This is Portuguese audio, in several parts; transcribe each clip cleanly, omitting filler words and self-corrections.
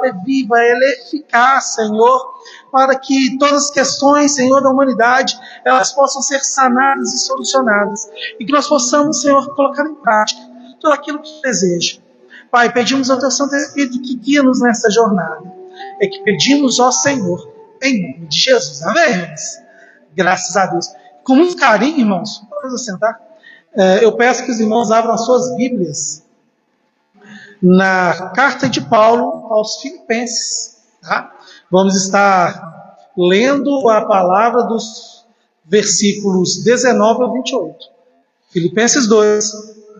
palavra é viva, ela é eficaz, Senhor, para que todas as questões, Senhor, da humanidade, elas possam ser sanadas e solucionadas. E que nós possamos, Senhor, colocar em prática tudo aquilo que deseja. Pai, pedimos ao Teu Santo Espírito que guia-nos nessa jornada. É que pedimos ao Senhor, em nome de Jesus. Amém? Graças a Deus. Com muito carinho, irmãos, podemos sentar. Eu peço que os irmãos abram as suas Bíblias na carta de Paulo aos Filipenses. Tá? Vamos estar lendo a palavra dos versículos 19 ao 28. Filipenses 2,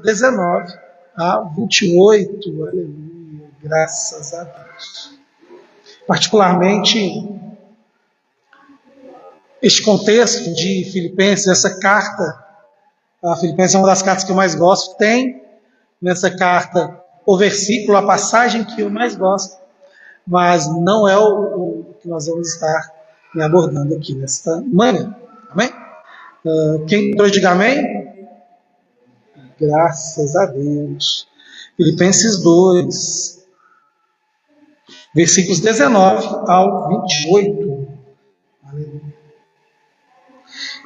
19 a 28. Aleluia. Graças a Deus. Particularmente, este contexto de Filipenses, essa carta, a Filipenses é uma das cartas que eu mais gosto, tem nessa carta o versículo, a passagem que eu mais gosto, mas não é o que nós vamos estar abordando aqui nesta manhã. Amém? Quem entrou, diga amém? Graças a Deus. Filipenses 2, versículos 19 ao 28. Aleluia.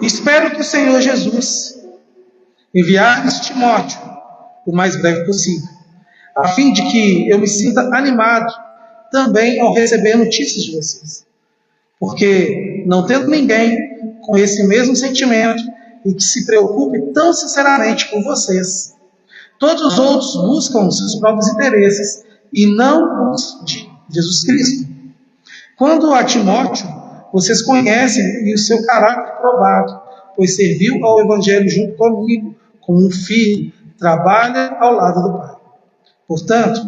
Espero que o Senhor Jesus enviar Timóteo o mais breve possível, a fim de que eu me sinta animado também ao receber notícias de vocês. Porque não tendo ninguém com esse mesmo sentimento e que se preocupe tão sinceramente por vocês, todos os outros buscam os seus próprios interesses e não os de Jesus Cristo. Quando a Timóteo, vocês conhecem e o seu caráter provado, pois serviu ao Evangelho junto comigo, como um filho, trabalha ao lado do Pai. Portanto,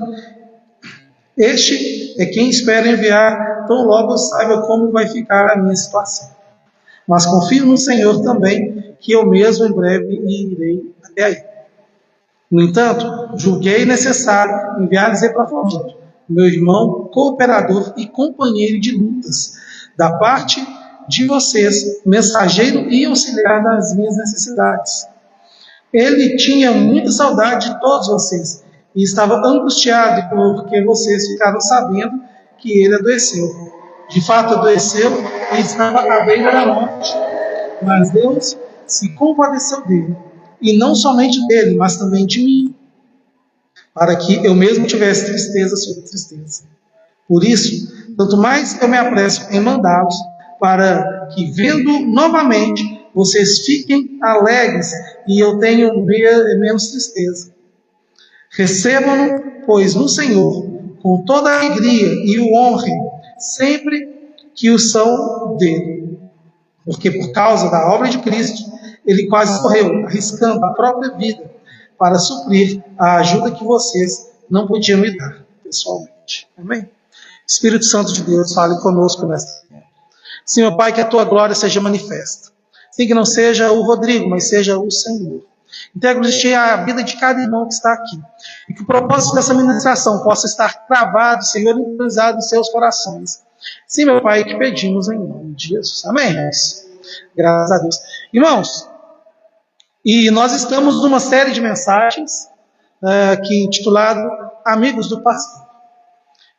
este é quem espera enviar, tão logo eu saiba como vai ficar a minha situação. Mas confio no Senhor também, que eu mesmo em breve irei até aí. No entanto, julguei necessário enviar-lhes Epafrodito, meu irmão, cooperador e companheiro de lutas, da parte de vocês, mensageiro e auxiliar das minhas necessidades. Ele tinha muita saudade de todos vocês e estava angustiado porque vocês ficaram sabendo que ele adoeceu. De fato, adoeceu e estava à beira da morte. Mas Deus se compadeceu dele, e não somente dele, mas também de mim, para que eu mesmo tivesse tristeza sobre tristeza. Por isso, tanto mais eu me apresso em mandá-los, para que, vendo novamente, vocês fiquem alegres e eu tenha menos tristeza. Recebam-no, pois, no Senhor, com toda a alegria e o honrem, sempre que o são dele. Porque por causa da obra de Cristo, ele quase morreu, arriscando a própria vida, para suprir a ajuda que vocês não podiam me dar, pessoalmente. Amém? Espírito Santo de Deus, fale conosco nesta manhã. Senhor Pai, que a tua glória seja manifesta. Sim, que não seja o Rodrigo, mas seja o Senhor. Integre a vida de cada irmão que está aqui. E que o propósito dessa ministração possa estar cravado, Senhor, internalizado em seus corações. Sim, meu Pai, que pedimos em nome de Jesus. Amém, irmãos? Graças a Deus. Irmãos, e nós estamos numa série de mensagens que intitulado Amigos do Pastor.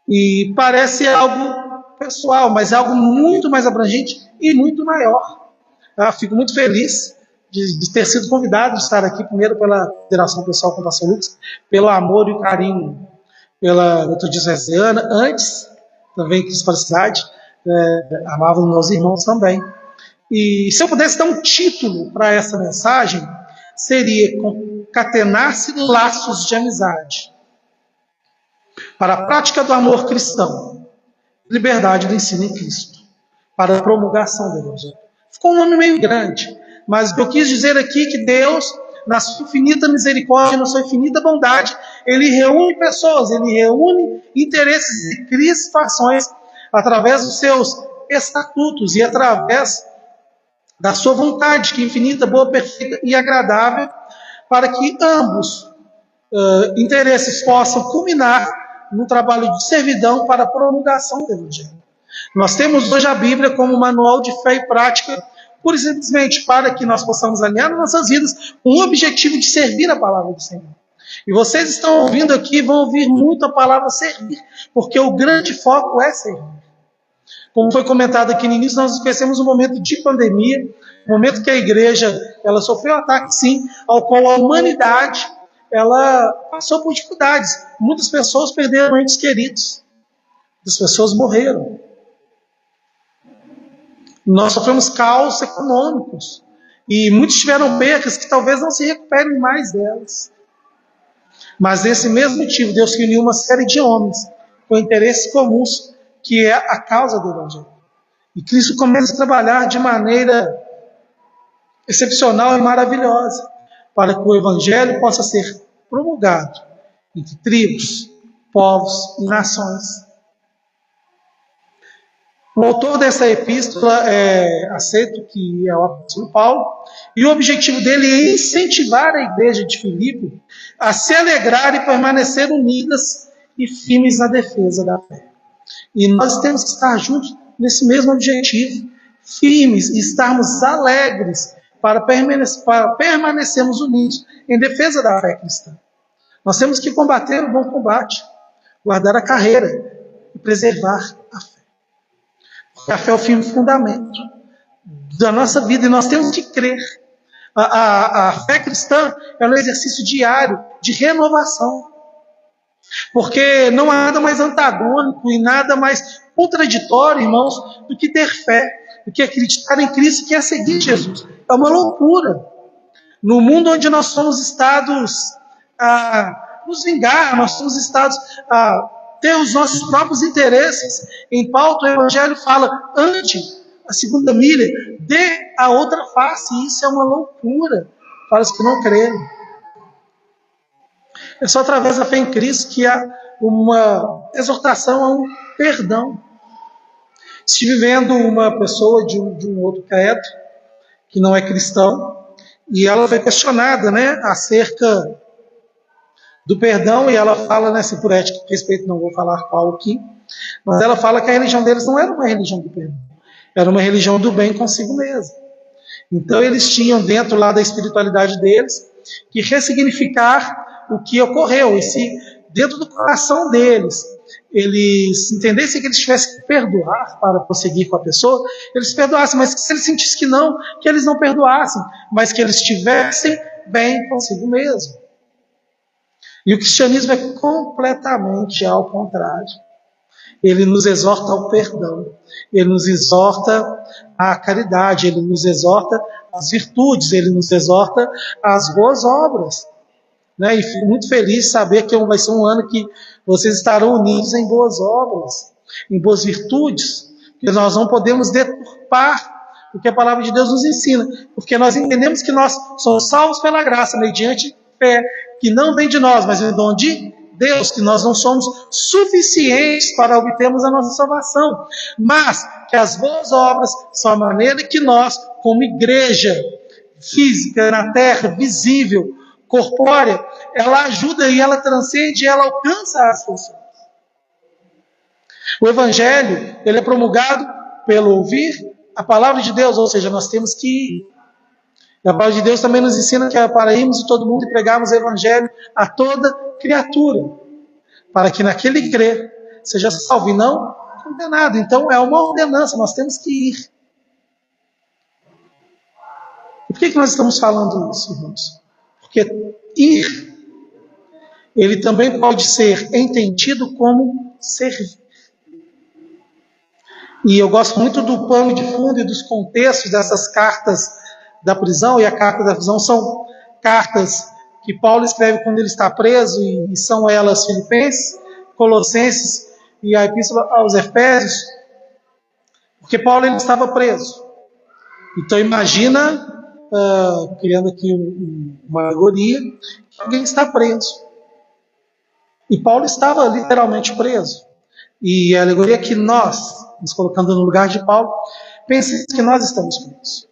E parece algo pessoal, mas é algo muito mais abrangente e muito maior. Fico muito feliz de ter sido convidado de estar aqui, primeiro pela Federação Pessoal com o Pastor Lucas, pelo amor e o carinho pela doutora Gisesiana, antes também que para a cidade, amavam meus irmãos também. E se eu pudesse dar um título para essa mensagem, seria Concatenar-se laços de amizade para a prática do amor cristão, liberdade do ensino em Cristo, para a promulgação do Evangelho. Ficou um nome meio grande, mas o que eu quis dizer aqui é que Deus, na sua infinita misericórdia, na sua infinita bondade, Ele reúne pessoas, Ele reúne interesses e cria situações através dos seus estatutos e através da sua vontade, que é infinita, boa, perfeita e agradável, para que ambos interesses possam culminar no trabalho de servidão para a promulgação do Evangelho. Nós temos hoje a Bíblia como manual de fé e prática, pura e simplesmente para que nós possamos alinhar nossas vidas com o objetivo de servir a palavra do Senhor. E vocês estão ouvindo aqui, vão ouvir muito a palavra servir, porque o grande foco é servir. Como foi comentado aqui no início, nós conhecemos um momento de pandemia, um momento que a igreja ela sofreu um ataque, sim, ao qual a humanidade ela passou por dificuldades. Muitas pessoas perderam entes queridos, muitas pessoas morreram. Nós sofremos caos econômicos e muitos tiveram percas que talvez não se recuperem mais delas. Mas desse mesmo motivo, Deus reuniu uma série de homens com interesses comuns, que é a causa do Evangelho. E Cristo começa a trabalhar de maneira excepcional e maravilhosa, para que o Evangelho possa ser promulgado entre tribos, povos e nações. O autor dessa epístola aceito que é o apóstolo Paulo, e o objetivo dele é incentivar a igreja de Filipe a se alegrar e permanecer unidas e firmes na defesa da fé. E nós temos que estar juntos nesse mesmo objetivo, firmes e estarmos alegres para permanecermos unidos em defesa da fé cristã. Nós temos que combater o bom combate, guardar a carreira e preservar a fé. Porque a fé é o firme fundamento da nossa vida e nós temos que crer. A fé cristã é um exercício diário de renovação. Porque não há nada mais antagônico e nada mais contraditório, irmãos, do que ter fé, do que acreditar em Cristo, que é seguir Jesus. É uma loucura. No mundo onde nós somos estados a nos vingar, nós somos estados a ter os nossos próprios interesses em pauta, o Evangelho fala, ande a segunda milha, dê a outra face. E isso é uma loucura para os que não creem. É só através da fé em Cristo que há uma exortação a um perdão. Estive vendo uma pessoa de um outro credo, que não é cristão, e ela foi questionada, acerca do perdão, e ela fala, assim, por ética e respeito, não vou falar qual aqui, mas ela fala que a religião deles não era uma religião do perdão, era uma religião do bem consigo mesmo. Então eles tinham dentro lá da espiritualidade deles que ressignificar o que ocorreu, e se dentro do coração deles eles entendessem que eles tivessem que perdoar para prosseguir com a pessoa, eles perdoassem, mas se eles sentissem que não, que eles não perdoassem, mas que eles estivessem bem consigo mesmo. E o cristianismo é completamente ao contrário. Ele nos exorta ao perdão, ele nos exorta à caridade, ele nos exorta às virtudes, ele nos exorta às boas obras. E fico muito feliz de saber que vai ser um ano que vocês estarão unidos em boas obras, em boas virtudes, que nós não podemos deturpar o que a palavra de Deus nos ensina, porque nós entendemos que nós somos salvos pela graça, mediante fé, que não vem de nós, mas é dom de Deus, que nós não somos suficientes para obtermos a nossa salvação, mas que as boas obras são a maneira que nós, como igreja física na terra, visível, corpórea, ela ajuda e ela transcende e ela alcança as pessoas. O Evangelho, ele é promulgado pelo ouvir a palavra de Deus, ou seja, nós temos que ir. A palavra de Deus também nos ensina que é para irmos de todo mundo e pregarmos o Evangelho a toda criatura, para que naquele que crer seja salvo e não condenado. Então é uma ordenança, nós temos que ir. E por que nós estamos falando isso, irmãos? Porque ir, ele também pode ser entendido como servir. E eu gosto muito do pano de fundo e dos contextos dessas cartas da prisão, e a carta da prisão são cartas que Paulo escreve quando ele está preso, e são elas Filipenses, Colossenses e a Epístola aos Efésios, porque Paulo ele estava preso. Então imagina, criando aqui uma alegoria, que alguém está preso. E Paulo estava literalmente preso. E a alegoria é que nós, nos colocando no lugar de Paulo, pensamos que nós estamos presos.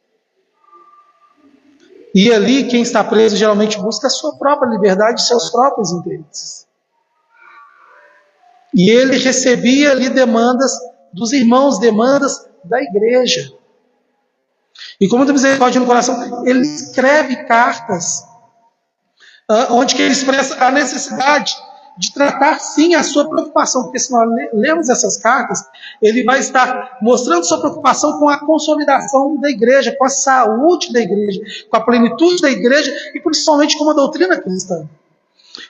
E ali, quem está preso geralmente busca a sua própria liberdade, seus próprios interesses. E ele recebia ali demandas dos irmãos, demandas da igreja. E com muita misericórdia no coração, ele escreve cartas onde que ele expressa a necessidade de tratar sim a sua preocupação, porque se nós lemos essas cartas, ele vai estar mostrando sua preocupação com a consolidação da igreja, com a saúde da igreja, com a plenitude da igreja e principalmente com a doutrina cristã.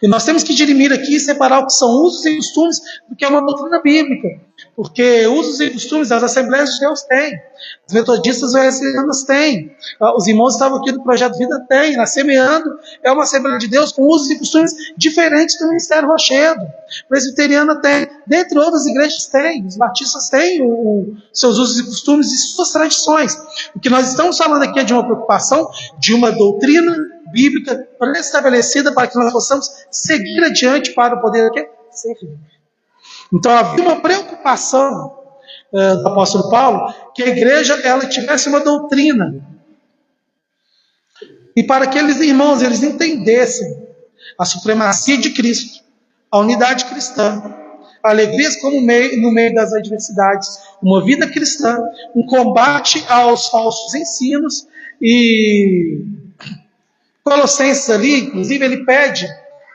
E nós temos que dirimir aqui e separar o que são usos e costumes do que é uma doutrina bíblica. Porque usos e costumes as Assembleias de Deus têm, os metodistas wesleyanianos têm, os irmãos estavam aqui do Projeto Vida têm, na Semeando é uma Assembleia de Deus com usos e costumes diferentes do Ministério Rochedo. Presbiteriana tem, dentre outras igrejas tem, os batistas têm seus usos e costumes e suas tradições. O que nós estamos falando aqui é de uma preocupação, de uma doutrina bíblica pré-estabelecida para que nós possamos seguir adiante para poder servir. Então havia uma preocupação do apóstolo Paulo que a igreja ela tivesse uma doutrina e para que aqueles irmãos eles entendessem a supremacia de Cristo, a unidade cristã, alegrias como no meio das adversidades, uma vida cristã, um combate aos falsos ensinos. E Colossenses ali, inclusive, ele pede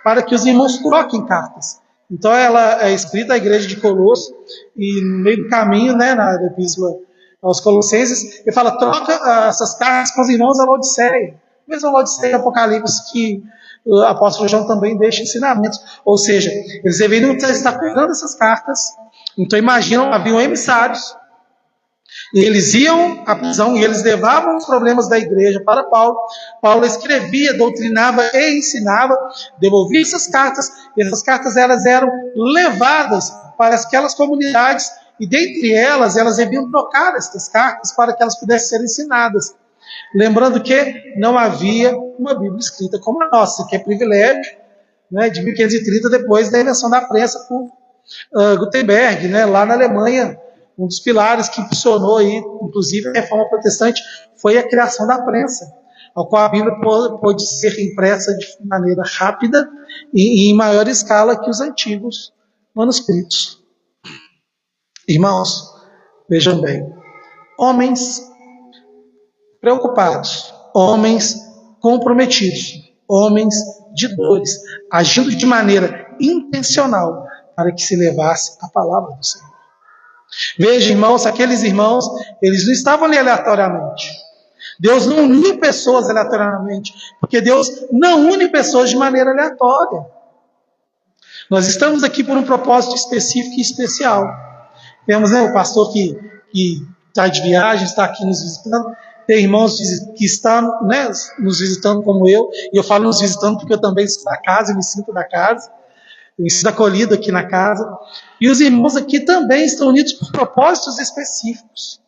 para que os irmãos troquem cartas. Então ela é escrita à igreja de Colosso, e no meio do caminho, né, na epístola aos Colossenses, ele fala, troca essas cartas com os irmãos da Laodiceia. Mesmo a Laodiceia, Apocalipse, que o apóstolo João também deixa ensinamentos. Ou seja, eles deveriam estar pegando essas cartas. Então imaginam, haviam emissários, e eles iam à prisão e eles levavam os problemas da igreja para Paulo. Paulo escrevia, doutrinava e ensinava, devolvia essas cartas, e essas cartas elas eram levadas para aquelas comunidades, e dentre elas deviam trocar essas cartas para que elas pudessem ser ensinadas. Lembrando que não havia uma Bíblia escrita como a nossa, que é privilégio, né, de 1530, depois da invenção da prensa por Gutenberg, né, lá na Alemanha. Um dos pilares que impulsionou aí, inclusive a reforma protestante, foi a criação da prensa, ao qual a Bíblia pôde ser impressa de maneira rápida e em maior escala que os antigos manuscritos. Irmãos, vejam bem, homens preocupados, homens comprometidos, homens de dores, agindo de maneira intencional para que se levasse a palavra do Senhor. Veja, irmãos, aqueles irmãos, eles não estavam ali aleatoriamente. Deus não uniu pessoas aleatoriamente, porque Deus não une pessoas de maneira aleatória. Nós estamos aqui por um propósito específico e especial. Temos, né, o pastor que está de viagem, está aqui nos visitando. Tem irmãos que estão, né, nos visitando como eu, e eu falo nos visitando porque eu também sou da casa, eu me sinto da casa. Eu me sinto acolhido aqui na casa. E os irmãos aqui também estão unidos por propósitos específicos.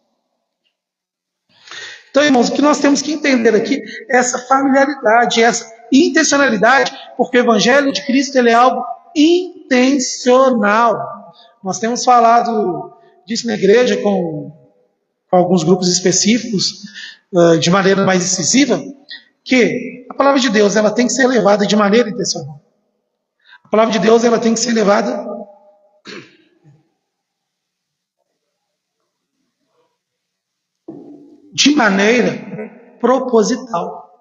Então, irmãos, o que nós temos que entender aqui é essa familiaridade, essa intencionalidade, porque o Evangelho de Cristo ele é algo intencional. Nós temos falado disso na igreja com alguns grupos específicos, de maneira mais incisiva, que a palavra de Deus ela tem que ser levada de maneira intencional. A palavra de Deus ela tem que ser levada de maneira proposital.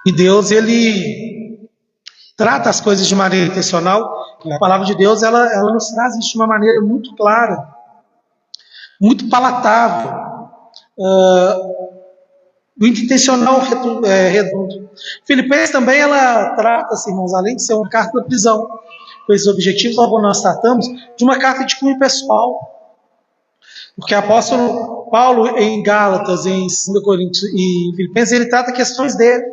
E Deus ele trata as coisas de maneira intencional. E a palavra de Deus ela nos traz isso de uma maneira muito clara, muito palatável, muito intencional, redondo. Filipenses também ela trata-se, irmãos, além de ser uma carta da prisão, com esses objetivos, logo nós tratamos de uma carta de cunho pessoal. Porque o apóstolo Paulo, em Gálatas, em 2 Coríntios e em Filipenses, ele trata questões dele.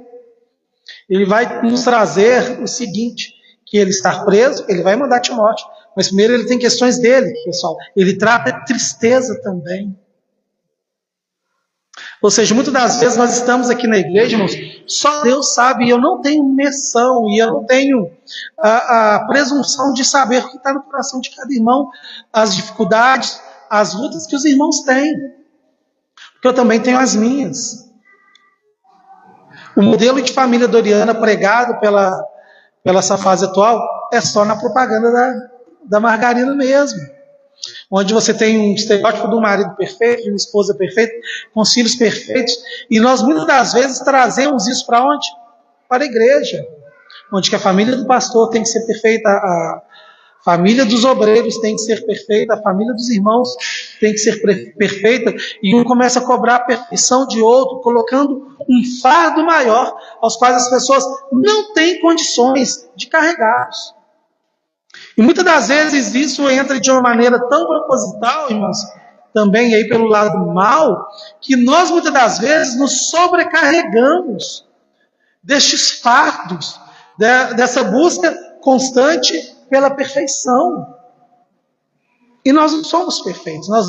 Ele vai nos trazer o seguinte, que ele está preso, ele vai mandar Timóteo, mas primeiro ele tem questões dele, pessoal. Ele trata tristeza também. Ou seja, muitas das vezes nós estamos aqui na igreja, irmãos, só Deus sabe, e eu não tenho menção, e eu não tenho a presunção de saber o que está no coração de cada irmão, as dificuldades, as lutas que os irmãos têm, porque eu também tenho as minhas. O modelo de família doriana pregado pela essa fase atual é só na propaganda da margarina mesmo, onde você tem um estereótipo de um marido perfeito, de uma esposa perfeita, com os filhos perfeitos, e nós muitas das vezes trazemos isso para onde? para a igreja, onde que a família do pastor tem que ser perfeita, a família dos obreiros tem que ser perfeita, a família dos irmãos tem que ser perfeita, e um começa a cobrar a perfeição de outro, colocando um fardo maior, aos quais as pessoas não têm condições de carregá-los. E muitas das vezes isso entra de uma maneira tão proposital, irmãos, também aí pelo lado mal, que nós muitas das vezes nos sobrecarregamos destes fardos, dessa busca constante pela perfeição. E nós não somos perfeitos, nós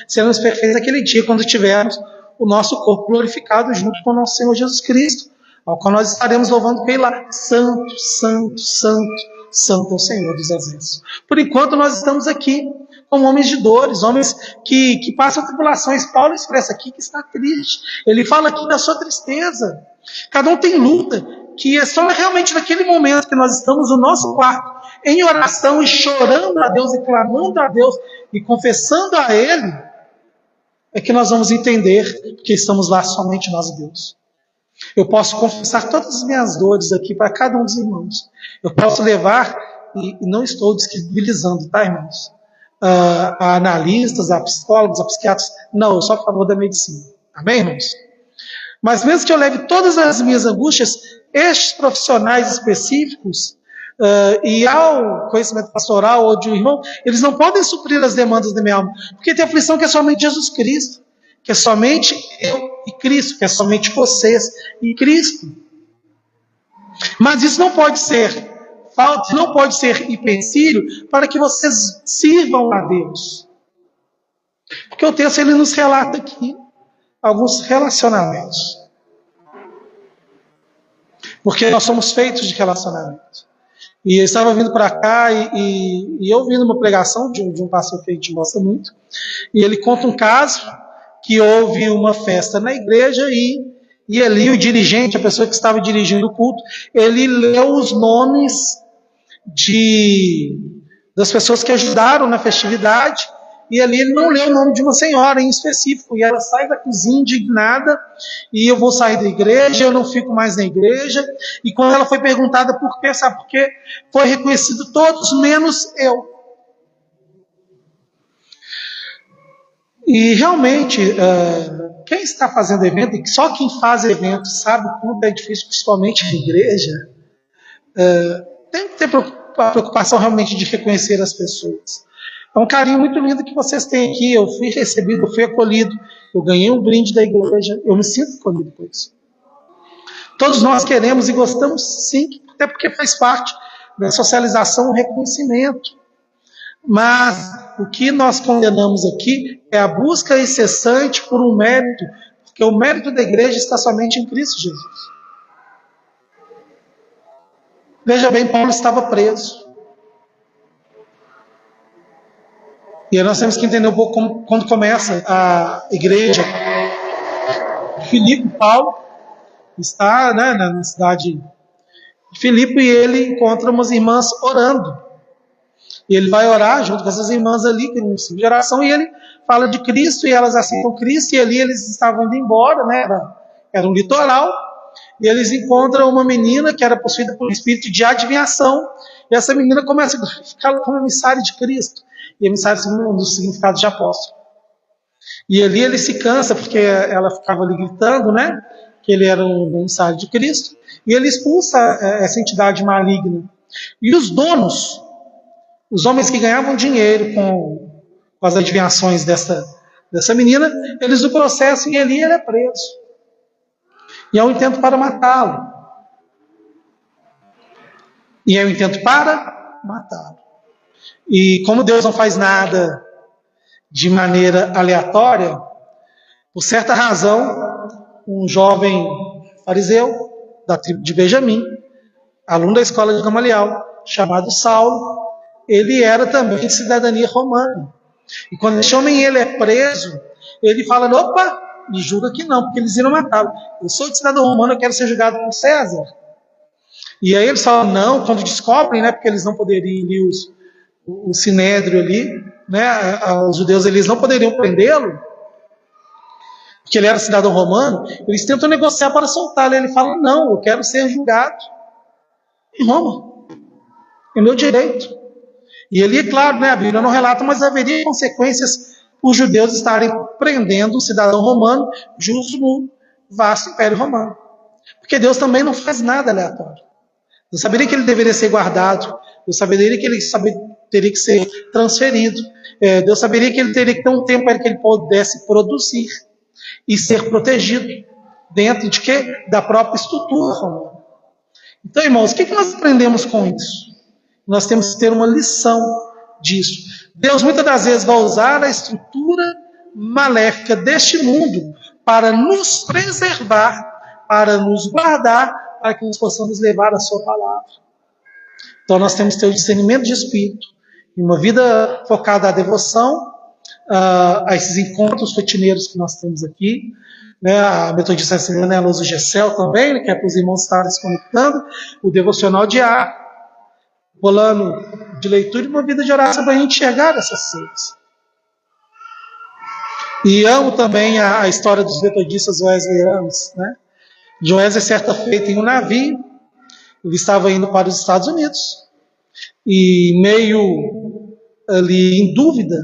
seremos perfeitos naquele dia, quando tivermos o nosso corpo glorificado junto com o nosso Senhor Jesus Cristo, ao qual nós estaremos louvando ele lá, santo, santo, santo, santo é o Senhor dos Exércitos. Por enquanto nós estamos aqui como homens de dores, homens que passam tribulações. Paulo expressa aqui que está triste, ele fala aqui da sua tristeza. Cada um tem luta, que é só realmente naquele momento que nós estamos no nosso quarto, em oração e chorando a Deus, e clamando a Deus, e confessando a Ele, é que nós vamos entender que estamos lá somente nós e Deus. Eu posso confessar todas as minhas dores aqui para cada um dos irmãos. Eu posso levar, e não estou descredibilizando, tá, irmãos? A analistas, a psicólogos, a psiquiatras. Não, eu sou a favor da medicina. Amém, irmãos? Mas mesmo que eu leve todas as minhas angústias, estes profissionais específicos, e ao conhecimento pastoral ou de um irmão, eles não podem suprir as demandas da minha alma, porque tem aflição que é somente Jesus Cristo, que é somente eu e Cristo, que é somente vocês e Cristo. Mas isso não pode ser falta, não pode ser empecilho para que vocês sirvam a Deus. Porque o texto ele nos relata aqui alguns relacionamentos. Porque nós somos feitos de relacionamentos. E eu estava vindo para cá e eu ouvindo uma pregação de um pastor que a gente gosta muito, e ele conta um caso que houve uma festa na igreja e ali o dirigente, a pessoa que estava dirigindo o culto, ele leu os nomes das pessoas que ajudaram na festividade, e ali ele não leu o nome de uma senhora em específico, e ela sai da cozinha indignada, e eu vou sair da igreja, eu não fico mais na igreja, e quando ela foi perguntada por quê, sabe por quê? Foi reconhecido todos, menos eu. E realmente, quem está fazendo evento, e só quem faz evento sabe como é difícil, principalmente na igreja, tem que ter a preocupação realmente de reconhecer as pessoas. É um carinho muito lindo que vocês têm aqui. Eu fui recebido, eu fui acolhido, eu ganhei um brinde da igreja, eu me sinto acolhido por isso. Todos nós queremos e gostamos, sim, até porque faz parte da socialização, o reconhecimento. Mas o que nós condenamos aqui é a busca incessante por um mérito, porque o mérito da igreja está somente em Cristo Jesus. Veja bem, Paulo estava preso. E aí nós temos que entender um pouco quando começa a igreja. Filipe, Paulo, está na cidade de Filipe e ele encontra umas irmãs orando. E ele vai orar junto com essas irmãs ali, que não são de oração, e ele fala de Cristo, e elas aceitam Cristo, e ali eles estavam indo embora, né? Era um litoral, e eles encontram uma menina que era possuída por um espírito de adivinhação, e essa menina começa a ficar como emissária de Cristo. E emissário é um dos significados de apóstolo. E ali ele se cansa, porque ela ficava ali gritando, né? Que ele era um emissário de Cristo. E ele expulsa essa entidade maligna. E os donos, os homens que ganhavam dinheiro com as adivinhações dessa menina, eles o processam e ali ele é preso. E é um intento para matá-lo. E é um intento para matá-lo. E como Deus não faz nada de maneira aleatória, por certa razão, um jovem fariseu da tribo de Benjamim, aluno da escola de Gamaliel, chamado Saulo, ele era também de cidadania romana. E quando esse homem ele é preso, ele fala, opa, me julga que não, porque eles iram matá-lo. Eu sou de cidadão romano, eu quero ser julgado por César. E aí eles falam, não, quando descobrem, né, porque eles não poderiam ir o sinédrio ali, né, os judeus eles não poderiam prendê-lo, que ele era cidadão romano, eles tentam negociar para soltá-lo. Ele fala, não, eu quero ser julgado em Roma. É meu direito. E ele, é claro, né, a Bíblia não relata, mas haveria consequências os judeus estarem prendendo o cidadão romano justo no vasto Império Romano. Porque Deus também não faz nada aleatório. Deus saberia que ele deveria ser guardado. Deus saberia que ele teria que ser transferido. Deus saberia que ele teria que ter um tempo para que ele pudesse produzir e ser protegido dentro de quê? Da própria estrutura romana. Então, irmãos, o que nós aprendemos com isso? Nós temos que ter uma lição disso. Deus muitas das vezes vai usar a estrutura maléfica deste mundo para nos preservar, para nos guardar, para que nós possamos levar a sua palavra. Então nós temos que ter o discernimento de espírito, e uma vida focada à devoção, a esses encontros rotineiros que nós temos aqui, né, a metodista Celina, a luz do Gessel também, né, que é para os irmãos estarem se conectando, o devocional diário, plano de leitura e uma vida de oração para a gente enxergar essas coisas. E amo também a história dos metodistas wesleyanos, né? De Wesley, certa feita em um navio, ele estava indo para os Estados Unidos, e meio ali em dúvida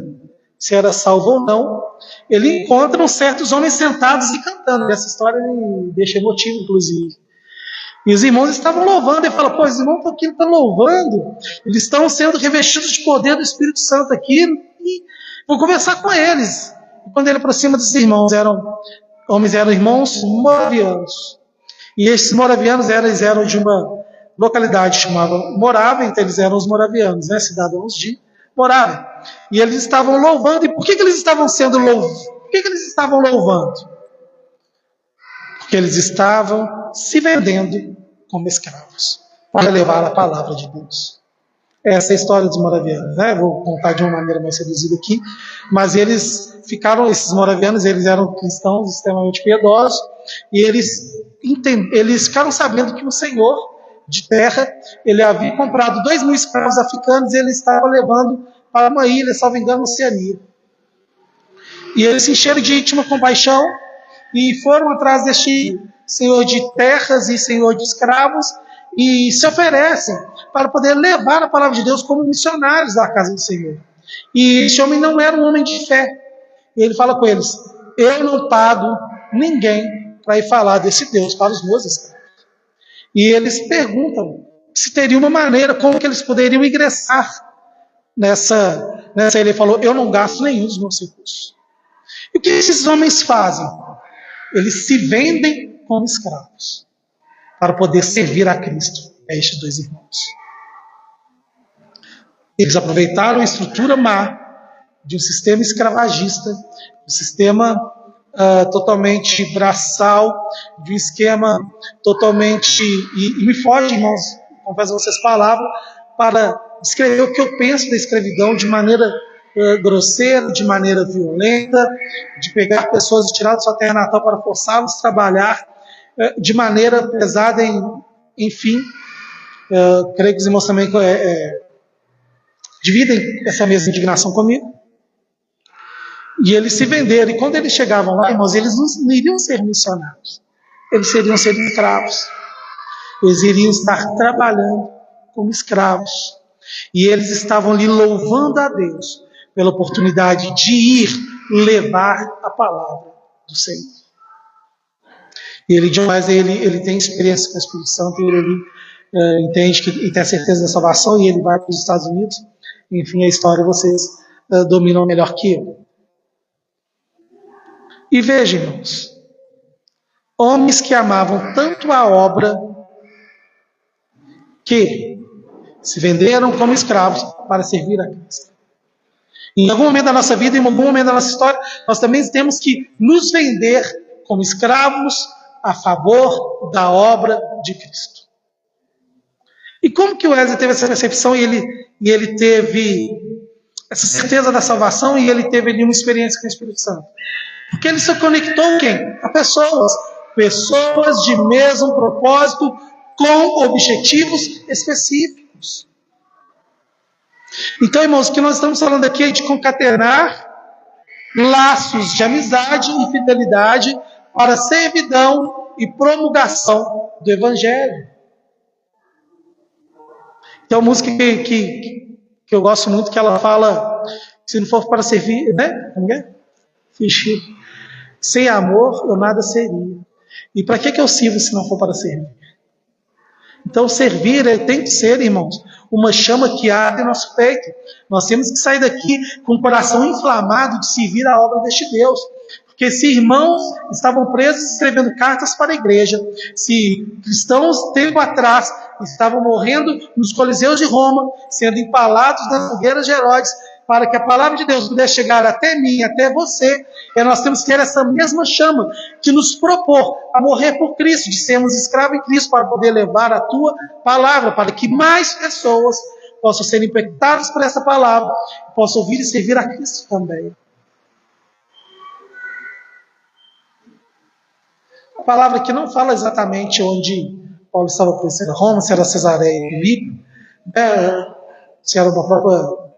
se era salvo ou não, ele encontra certos homens sentados e cantando. Essa história me deixa emotivo, inclusive. E os irmãos estavam louvando, e fala, pô, os irmãos aqui estão louvando, eles estão sendo revestidos de poder do Espírito Santo aqui, e vou conversar com eles. E quando ele aproxima dos irmãos, eram irmãos moravianos. E esses moravianos eram de uma localidade chamada Morávia, então eles eram os moravianos, né, cidadãos de Morávia. E eles estavam louvando, e por que eles estavam sendo louvados? Por que eles estavam louvando? Porque eles estavam se vendendo como escravos, para levar a palavra de Deus. Essa é a história dos moravianos, né? Vou contar de uma maneira mais reduzida aqui, mas esses moravianos, eles eram cristãos extremamente piedosos, e eles ficaram sabendo que o Senhor de terra, ele havia comprado 2.000 escravos africanos, e ele estava levando para uma ilha, salvo engano, Oceania. E eles se encheram de íntima compaixão, e foram atrás deste senhor de terras e senhor de escravos, e se oferecem para poder levar a palavra de Deus como missionários da casa do Senhor. E este homem não era um homem de fé. E ele fala com eles, eu não pago ninguém para ir falar desse Deus para os meus escravos. E eles perguntam se teria uma maneira, como que eles poderiam ingressar nessa ilha. Ele falou, eu não gasto nenhum dos meus recursos. E o que esses homens fazem? Eles se vendem como escravos para poder servir a Cristo, a estes 2 irmãos. Eles aproveitaram a estrutura má de um sistema escravagista, um sistema totalmente braçal, de um esquema totalmente... E me foge, irmãos, confesso a vocês palavras, para descrever o que eu penso da escravidão de maneira grosseira, de maneira violenta, de pegar pessoas e tirar da sua terra natal para forçá-los a trabalhar de maneira pesada, enfim. Creio que os irmãos também dividem essa mesma indignação comigo. E eles se venderam, e quando eles chegavam lá, irmãos, eles não iriam ser missionários, eles seriam ser escravos, eles iriam estar trabalhando como escravos, e eles estavam ali louvando a Deus pela oportunidade de ir levar a palavra do Senhor. E ele, demais, ele tem experiência com o Espírito Santo, e ele entende e tem a certeza da salvação, e ele vai para os Estados Unidos. Enfim, a história vocês dominam melhor que eu. E vejam, irmãos, homens que amavam tanto a obra que se venderam como escravos para servir a Cristo. Em algum momento da nossa vida, em algum momento da nossa história, nós também temos que nos vender como escravos a favor da obra de Cristo. E como que o Wesley teve essa percepção e ele teve essa certeza da salvação, e ele teve ali uma experiência com o Espírito Santo? Porque ele se conectou com quem? A pessoas de mesmo propósito, com objetivos específicos. Então, irmãos, o que nós estamos falando aqui é de concatenar laços de amizade e fidelidade para servidão e promulgação do Evangelho. Tem uma música que eu gosto muito, que ela fala, se não for para servir, né? Como é? Sem amor eu nada seria. E para que eu sirvo se não for para servir? Então servir tem que ser, irmãos, uma chama que arde em nosso peito. Nós temos que sair daqui com o coração inflamado de servir a obra deste Deus. Porque se irmãos estavam presos escrevendo cartas para a igreja, se cristãos tempo atrás estavam morrendo nos coliseus de Roma, sendo empalados nas fogueiras de Herodes, para que a palavra de Deus pudesse chegar até mim, até você, nós temos que ter essa mesma chama que nos propor a morrer por Cristo, de sermos escravos em Cristo, para poder levar a tua palavra, para que mais pessoas possam ser impactadas por essa palavra, possam ouvir e servir a Cristo também. A palavra que não fala exatamente onde Paulo estava preso, era Roma, se era Cesareia e Filipe, se era uma própria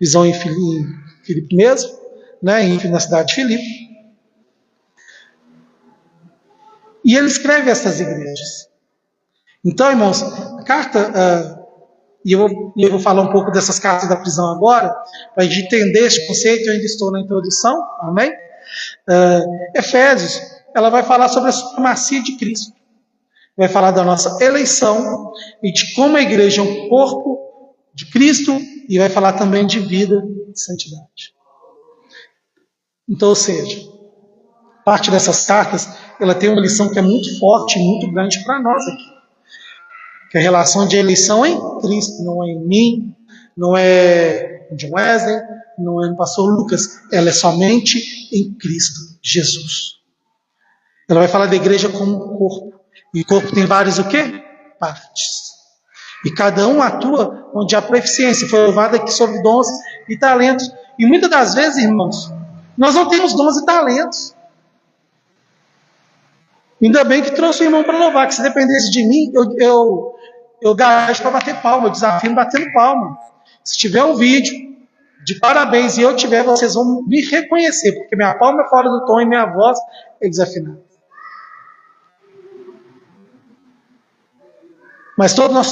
visão em Filipe mesmo, né, na cidade de Filipe. E ele escreve essas igrejas. Então, irmãos, a carta, e eu vou falar um pouco dessas cartas da prisão agora, para a gente entender esse conceito. Eu ainda estou na introdução, amém? Efésios, ela vai falar sobre a supremacia de Cristo. Vai falar da nossa eleição e de como a igreja é um corpo de Cristo, e vai falar também de vida e santidade. Então, ou seja, parte dessas cartas, ela tem uma lição que é muito forte e muito grande para nós aqui. Que a relação de eleição é em Cristo, não é em mim, não é em John Wesley, não é no pastor Lucas, ela é somente em Cristo Jesus. Ela vai falar da igreja como um corpo. E o corpo tem várias o quê? Partes. E cada um atua onde a proficiência foi levada aqui sobre dons e talentos. E muitas das vezes, irmãos, nós não temos dons e talentos. Ainda bem que trouxe o irmão para louvar, que se dependesse de mim, eu gasto para bater palma, eu desafio batendo palma. Se tiver um vídeo de parabéns e eu tiver, vocês vão me reconhecer, porque minha palma é fora do tom e minha voz é desafinada. Mas todos nós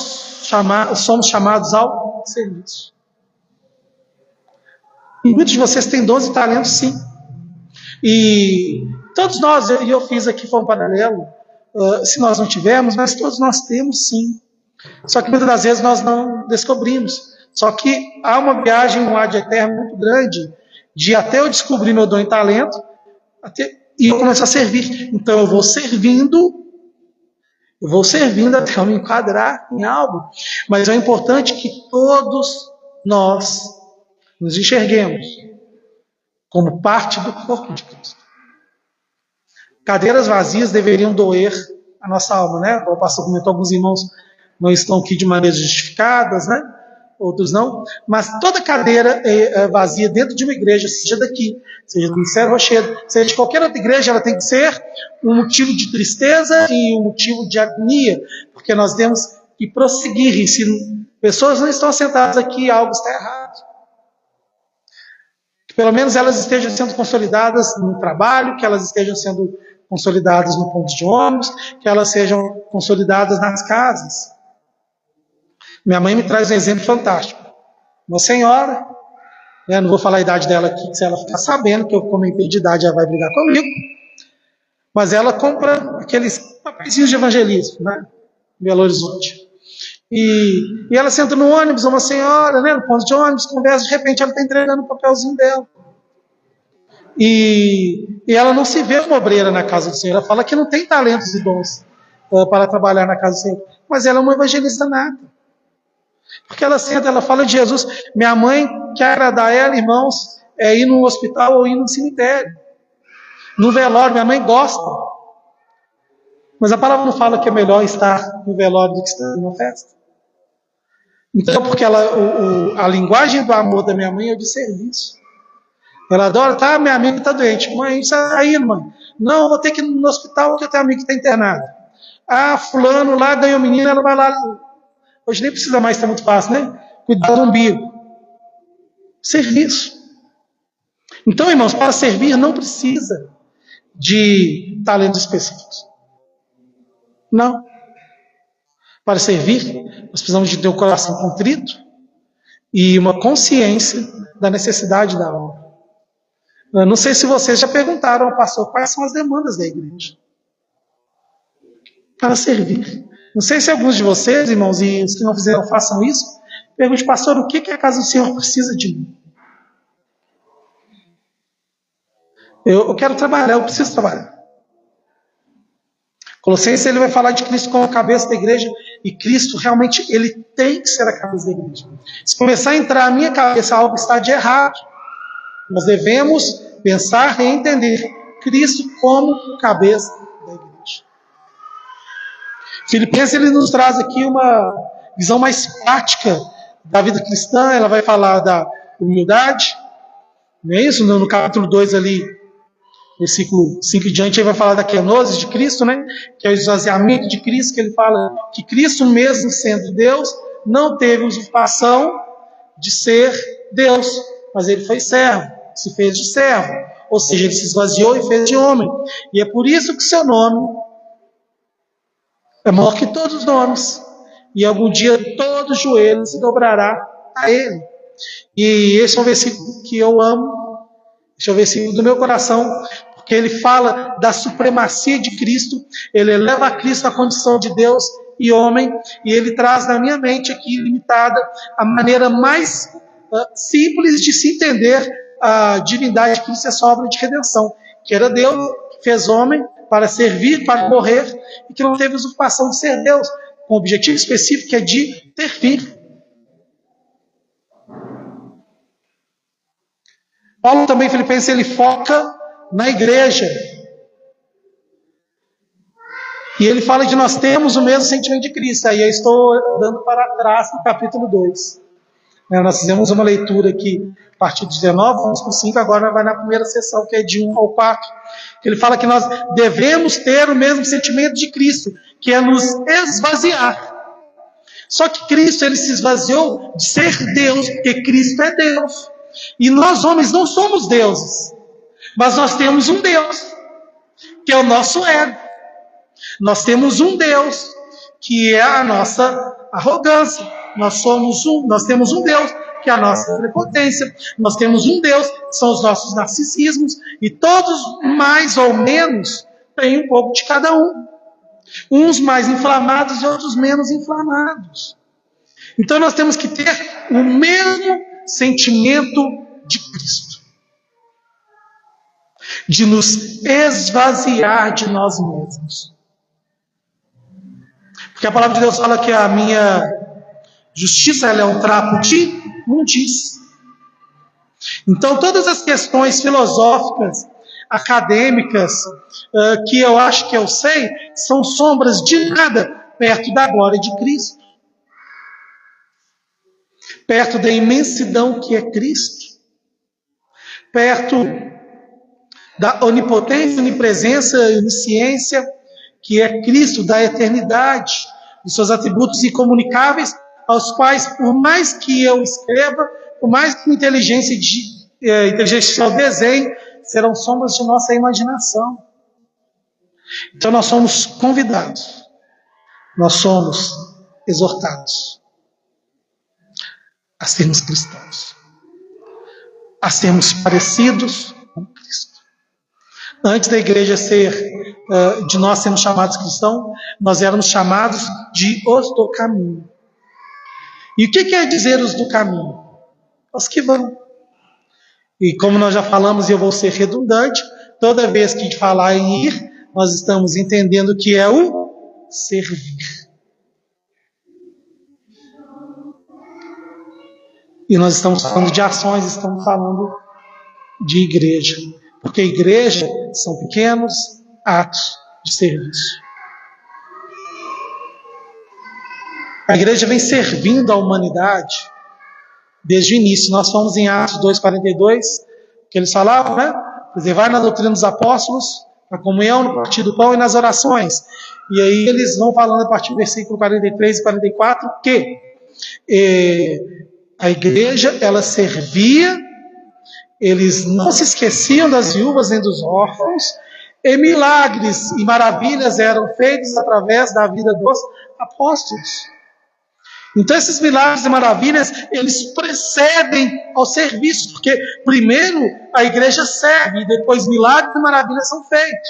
somos chamados ao serviço. E muitos de vocês têm dons e talentos, sim. E todos nós, e eu fiz aqui, foi um paralelo, se nós não tivermos, mas todos nós temos, sim. Só que muitas das vezes nós não descobrimos. Só que há uma viagem, um ad eterno muito grande, de até eu descobrir meu dom e talento, e eu começar a servir. Então eu vou servindo até eu me enquadrar em algo. Mas é importante que todos nós nos enxerguemos como parte do corpo de Cristo. Cadeiras vazias deveriam doer a nossa alma, né? O pastor comentou, alguns irmãos não estão aqui de maneiras justificadas, né? Outros não. Mas toda cadeira vazia dentro de uma igreja, seja daqui, seja do Ministério Rochedo, seja de qualquer outra igreja, ela tem que ser um motivo de tristeza e um motivo de agonia, porque nós temos que prosseguir. E se pessoas não estão sentadas aqui, algo está errado. Que pelo menos elas estejam sendo consolidadas no trabalho, que elas estejam sendo consolidadas no ponto de ônibus, que elas sejam consolidadas nas casas. Minha mãe me traz um exemplo fantástico. Uma senhora, não vou falar a idade dela aqui, se ela ficar sabendo que eu comentei de idade, ela vai brigar comigo. Mas ela compra aqueles papeizinhos de evangelismo, né? Em Belo Horizonte. E ela senta no ônibus, uma senhora, no ponto de ônibus, conversa, de repente ela está entregando o papelzinho dela. E ela não se vê uma obreira na casa do Senhor. Ela fala que não tem talentos e dons para trabalhar na casa do Senhor. Mas ela é uma evangelista nata. Porque ela senta, ela fala de Jesus. Minha mãe quer agradar ela, irmãos, é ir no hospital ou ir no cemitério. No velório, minha mãe gosta. Mas a palavra não fala que é melhor estar no velório do que estar numa festa. Então, porque a linguagem do amor da minha mãe é de serviço. Ela adora, tá, minha amiga está doente. Mãe, isso aí, mãe. Não, eu vou ter que ir no hospital porque eu tenho amigo que está internado. Ah, fulano lá ganhou menina, ela vai lá. Hoje nem precisa mais, está muito fácil, né? Cuidar do umbigo. Serviço. Então, irmãos, para servir não precisa de talentos específicos. Não. Para servir, nós precisamos de ter um coração contrito e uma consciência da necessidade da obra. Eu não sei se vocês já perguntaram ao pastor quais são as demandas da igreja para servir. Não sei se alguns de vocês, irmãos, e os que não fizeram, façam isso. Pergunte, pastor, o que a casa do Senhor precisa de mim? Eu quero trabalhar, eu preciso trabalhar. Colossenses, ele vai falar de Cristo como a cabeça da igreja, e Cristo realmente, ele tem que ser a cabeça da igreja. Se começar a entrar na minha cabeça algo está de errado, nós devemos pensar e entender Cristo como cabeça da igreja. Filipenses, ele nos traz aqui uma visão mais prática da vida cristã. Ela vai falar da humildade, não é isso? No capítulo 2 ali, versículo 5 em diante, ele vai falar da kenosis de Cristo, né? Que é o esvaziamento de Cristo, que ele fala que Cristo, mesmo sendo Deus, não teve usurpação de ser Deus, mas ele foi servo, se fez de servo, ou seja, ele se esvaziou e fez de homem. E é por isso que seu nome é maior que todos os nomes, e algum dia todo joelho se dobrará a ele. E esse é um versículo que eu amo, esse é um versículo do meu coração, porque ele fala da supremacia de Cristo, ele eleva a Cristo à condição de Deus e homem, e ele traz na minha mente aqui, limitada, a maneira mais simples de se entender a divindade de Cristo, essa obra de redenção, que era Deus, que fez homem para servir, para morrer, e que não teve usurpação de ser Deus, com o objetivo específico que é de servir. Paulo também, Filipenses, ele foca na igreja. E ele fala de nós temos o mesmo sentimento de Cristo. Aí eu estou dando para trás no capítulo 2. Nós fizemos uma leitura aqui a partir de 19, vamos para o 5, agora vai na primeira sessão, que é de 1 ao 4. Ele fala que nós devemos ter o mesmo sentimento de Cristo, que é nos esvaziar. Só que Cristo, ele se esvaziou de ser Deus, porque Cristo é Deus. E nós, homens, não somos deuses, mas nós temos um Deus, que é o nosso ego. Nós temos um Deus, que é a nossa arrogância. Nós temos um Deus, que é a nossa prepotência. Nós temos um Deus, que são os nossos narcisismos. E todos, mais ou menos, têm um pouco de cada um. Uns mais inflamados e outros menos inflamados. Então nós temos que ter o mesmo sentimento de Cristo, de nos esvaziar de nós mesmos. Porque a palavra de Deus fala que a minha justiça, ela é um trapo de imundícia. Então todas as questões filosóficas, acadêmicas, que eu acho que eu sei, são sombras de nada perto da glória de Cristo, perto da imensidão que é Cristo, perto da onipotência, onipresença e onisciência que é Cristo, da eternidade, dos seus atributos incomunicáveis, aos quais, por mais que eu escreva, por mais que a inteligência artificial desenhe, serão sombras de nossa imaginação. Então nós somos convidados, nós somos exortados a sermos cristãos, a sermos parecidos com Cristo. Antes da igreja de nós sermos chamados cristãos, nós éramos chamados de os do caminho. E o que quer dizer os do caminho? Os que vão. E como nós já falamos, e eu vou ser redundante, toda vez que a gente falar em ir, nós estamos entendendo que é o servir. E nós estamos falando de ações, estamos falando de igreja. Porque igreja são pequenos atos de serviço. A igreja vem servindo a humanidade desde o início. Nós fomos em Atos 2,42, que eles falavam, né? Preservar na doutrina dos apóstolos, na comunhão, no partir do pão e nas orações. E aí eles vão falando a partir do versículo 43 e 44 que a igreja, ela servia Eles não se esqueciam das viúvas nem dos órfãos, e milagres e maravilhas eram feitos através da vida dos apóstolos. Então esses milagres e maravilhas, eles precedem ao serviço, porque primeiro a igreja serve, e depois milagres e maravilhas são feitos.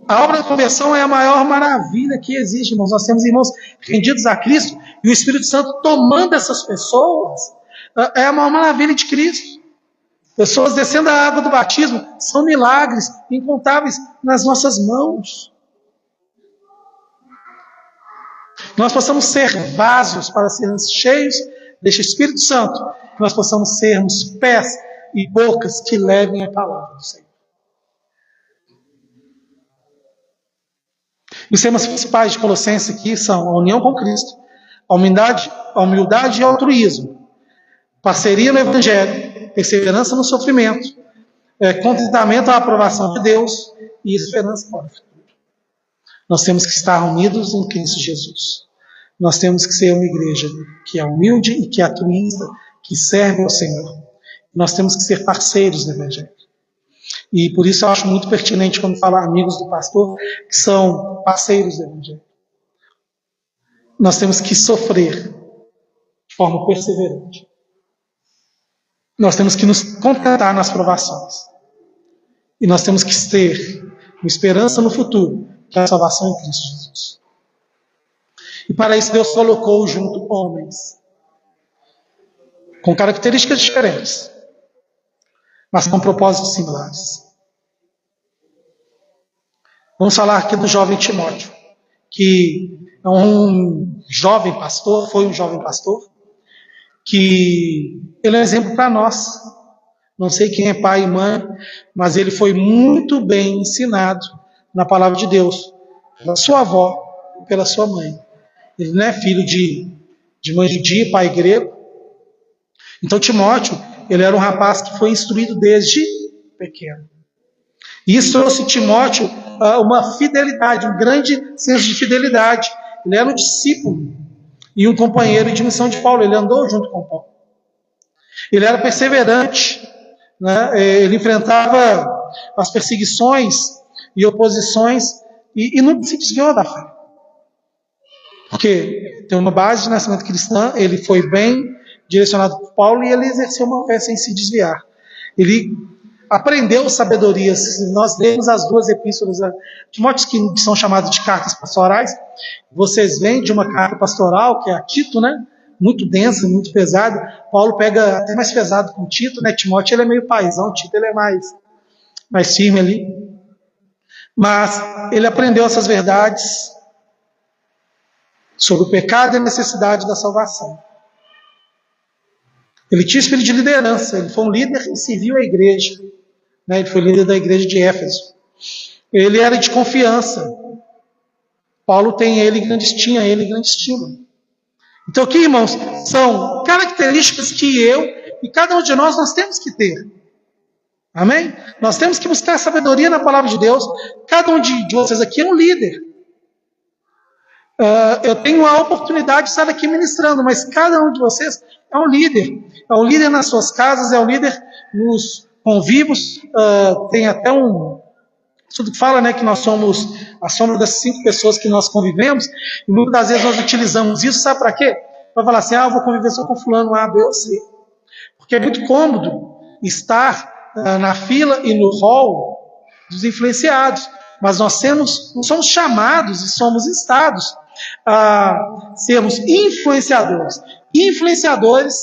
A obra da conversão é a maior maravilha que existe, irmãos. Nós temos irmãos rendidos a Cristo e o Espírito Santo tomando essas pessoas. É a maior maravilha de Cristo. Pessoas descendo a água do batismo são milagres incontáveis nas nossas mãos. Nós possamos ser vasos para sermos cheios deste Espírito Santo. Nós possamos sermos pés e bocas que levem a palavra do Senhor. Os temas principais de Colossenses aqui são a união com Cristo, a humildade e o altruísmo, parceria no Evangelho, perseverança no sofrimento, contentamento à aprovação de Deus e esperança para o futuro. Nós temos que estar unidos em Cristo Jesus. Nós temos que ser uma igreja que é humilde e que é altruísta, que serve ao Senhor. Nós temos que ser parceiros do Evangelho. E por isso eu acho muito pertinente quando falo amigos do pastor, que são parceiros do Evangelho. Nós temos que sofrer de forma perseverante. Nós temos que nos contentar nas provações. E nós temos que ter uma esperança no futuro, que é a salvação em Cristo Jesus. E para isso Deus colocou junto homens com características diferentes, mas com propósitos similares. Vamos falar aqui do jovem Timóteo, que é um jovem pastor, foi um jovem pastor, que ele é um exemplo para nós. Não sei quem é pai e mãe, mas ele foi muito bem ensinado na palavra de Deus, pela sua avó e pela sua mãe. Ele não é filho de mãe judia, pai grego. Então Timóteo, ele era um rapaz que foi instruído desde pequeno. E isso trouxe Timóteo uma fidelidade, um grande senso de fidelidade. Ele era um discípulo e um companheiro de missão de Paulo. Ele andou junto com Paulo. Ele era perseverante, né? Ele enfrentava as perseguições e oposições e não se desviou da fé. Porque tem uma base de nascimento cristã, ele foi bem direcionado por Paulo e ele exerceu uma fé sem se desviar. Ele aprendeu sabedoria. Se nós lemos as duas epístolas a Timóteo, que são chamadas de cartas pastorais, vocês vêm de uma carta pastoral, que é a Tito, né? Muito densa, muito pesada. Paulo pega até mais pesado com Tito, né? Timóteo ele é meio paizão, Tito ele é mais firme ali. Mas ele aprendeu essas verdades sobre o pecado e a necessidade da salvação. Ele tinha espírito de liderança, ele foi um líder e serviu a igreja. Né? Ele foi líder da igreja de Éfeso. Ele era de confiança. Paulo tinha ele grande estima. Então aqui, irmãos, são características que eu e cada um de nós temos que ter. Amém? Nós temos que buscar sabedoria na palavra de Deus. Cada um de vocês aqui é um líder. Eu tenho a oportunidade de estar aqui ministrando, mas cada um de vocês é um líder. É um líder nas suas casas, é um líder nos convívios. Tem até um estudo que fala, né, que nós somos a sombra das 5 pessoas que nós convivemos, e muitas das vezes nós utilizamos isso, sabe para quê? Para falar assim, eu vou conviver só com fulano A, B ou C. Porque é muito cômodo estar na fila e no hall dos influenciados, mas nós somos chamados e somos instados a sermos influenciadores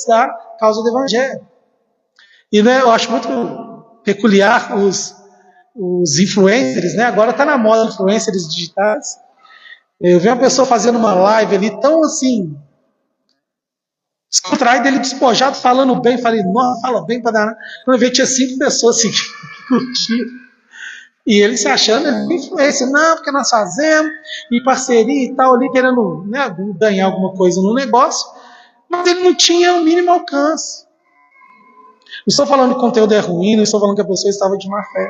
da causa do Evangelho. E né, eu acho muito peculiar os influencers, né? Agora está na moda influencers digitais. Eu vi uma pessoa fazendo uma live ali tão assim, descontraído, ele despojado, falando bem. Falei, nossa, fala bem para dar. Quando eu vi, tinha 5 pessoas assim, que curtiram. E ele se achando influência, não, porque nós fazemos, e parceria e tal, ali querendo, né, ganhar alguma coisa no negócio, mas ele não tinha o mínimo alcance. Não estou falando que o conteúdo é ruim, não estou falando que a pessoa estava de má fé.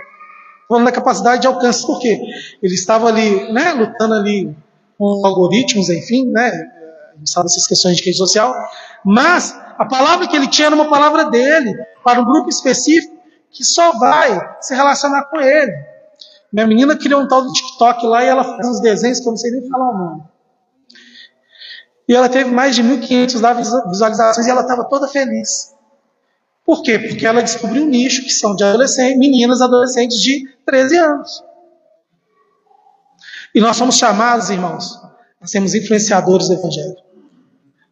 Estou falando da capacidade de alcance, porque ele estava ali, né, lutando ali com algoritmos, enfim, né, não sabe essas questões de rede social, mas a palavra que ele tinha era uma palavra dele, para um grupo específico, que só vai se relacionar com ele. Minha menina criou um tal do TikTok lá e ela faz uns desenhos que eu não sei nem falar o nome. E ela teve mais de 1.500 visualizações e ela estava toda feliz. Por quê? Porque ela descobriu um nicho que são de adolescentes, meninas adolescentes de 13 anos. E nós somos chamados, irmãos, nós temos influenciadores do Evangelho.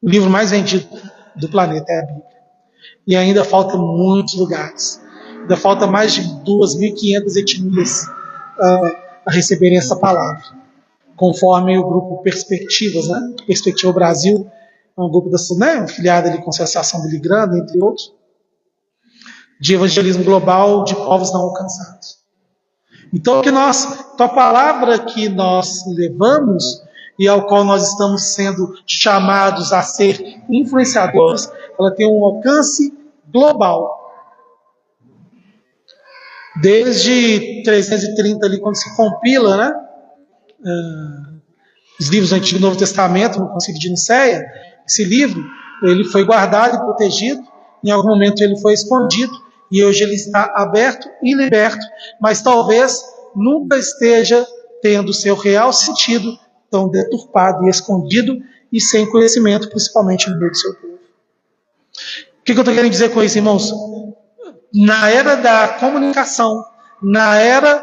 O livro mais vendido do planeta é a Bíblia. E ainda faltam muitos lugares. Ainda falta mais de 2.500 etnias a receberem essa palavra. Conforme o grupo Perspectivas, né? Perspectiva Brasil, é um grupo filiado ali com a Associação Billy Graham, entre outros, de evangelismo global de povos não alcançados. Então, a palavra que nós levamos e ao qual nós estamos sendo chamados a ser influenciadores, ela tem um alcance global. Desde 330 ali, quando se compila, né, os livros do Antigo e Novo Testamento, no Concílio de Nicéia, esse livro ele foi guardado e protegido, em algum momento ele foi escondido, e hoje ele está aberto e liberto, mas talvez nunca esteja tendo seu real sentido tão deturpado e escondido e sem conhecimento, principalmente no meio do seu povo. O que eu estou querendo dizer com isso, irmãos? Na era da comunicação, na era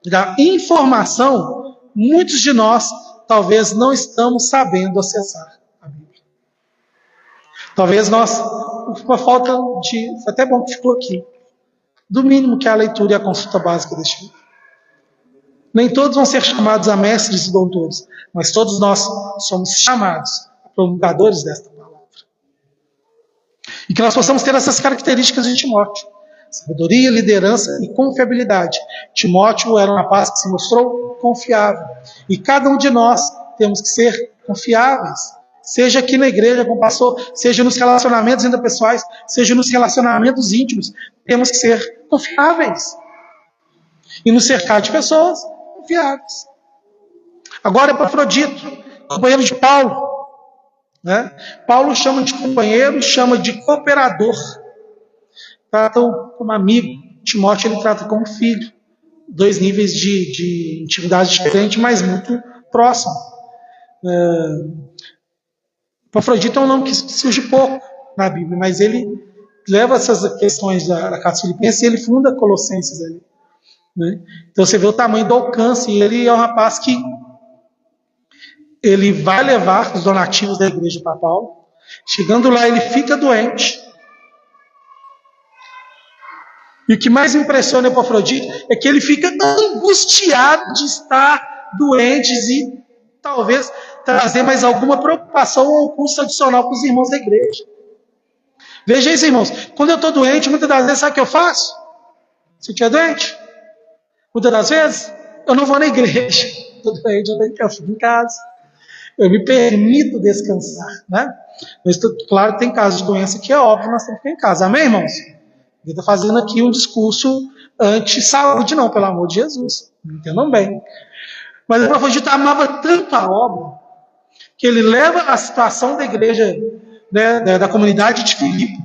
da informação, muitos de nós talvez não estamos sabendo acessar a Bíblia. Talvez nós, uma falta de... Até bom que ficou aqui. Do mínimo que é a leitura e a consulta básica deste livro. Nem todos vão ser chamados a mestres e doutores, mas todos nós somos chamados a promulgadores desta palavra. E que nós possamos ter essas características de Timóteo. Sabedoria, liderança e confiabilidade. Timóteo era um rapaz que se mostrou confiável. E cada um de nós temos que ser confiáveis. Seja aqui na igreja com o pastor, seja nos relacionamentos interpessoais, seja nos relacionamentos íntimos. Temos que ser confiáveis. E nos cercar de pessoas confiáveis. Agora, Epafrodito, companheiro de Paulo. Né? Paulo chama de companheiro, chama de cooperador. Trata como amigo. Timóteo ele trata como filho. Dois níveis de intimidade diferentes, mas muito próximos. Epafrodito é um nome que surge pouco na Bíblia, mas ele leva essas questões da carta Filipenses e ele funda Colossenses ali. Né? Então você vê o tamanho do alcance. E ele é um rapaz que ele vai levar os donativos da igreja para Paulo. Chegando lá, ele fica doente. E o que mais impressiona o Epafrodito é que ele fica angustiado de estar doente e talvez trazer mais alguma preocupação ou custo adicional para os irmãos da igreja. Veja isso, irmãos. Quando eu estou doente, muitas das vezes, sabe o que eu faço? Se eu estiver doente, muitas das vezes, eu não vou na igreja. Estou doente, eu fico em casa. Eu me permito descansar, né? Mas, claro, tem casos de doença que é óbvio, nós temos que ficar em casa. Amém, irmãos? Ele está fazendo aqui um discurso anti-saúde, não, pelo amor de Jesus. Entendam bem. Mas o Epafrodito amava tanto a obra que ele leva a situação da igreja, né, da comunidade de Filipe.